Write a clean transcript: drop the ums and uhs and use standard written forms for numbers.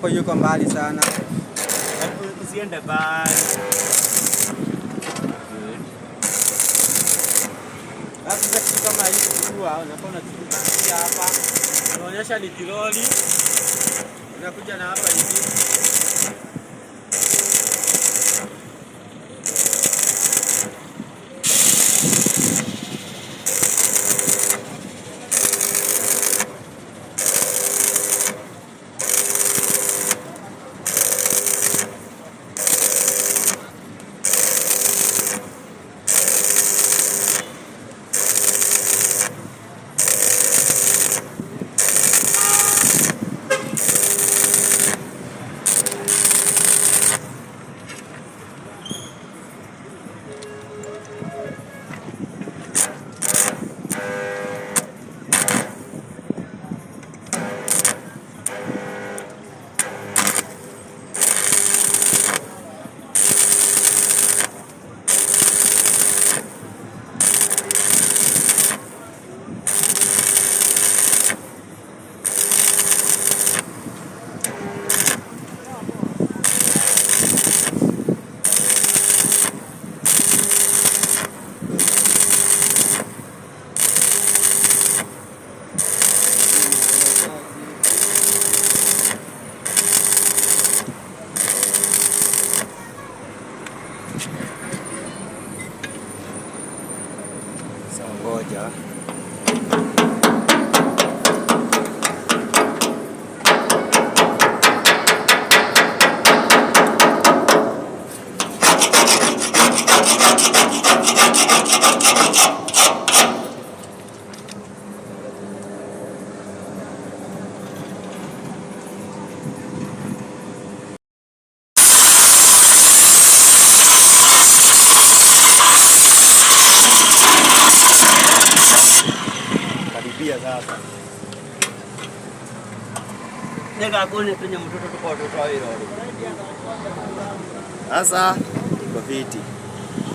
hapo yuko mbali sana. Usiende mbali. Sasa kitu kama hii kujua unaona tunaanzia hapa. Unaonyesha ni kiloli. Unakuja na hapa hivi. Ngoja. Sasa nega kone penye mtoto tuko watoto wao. Sasa iko viti.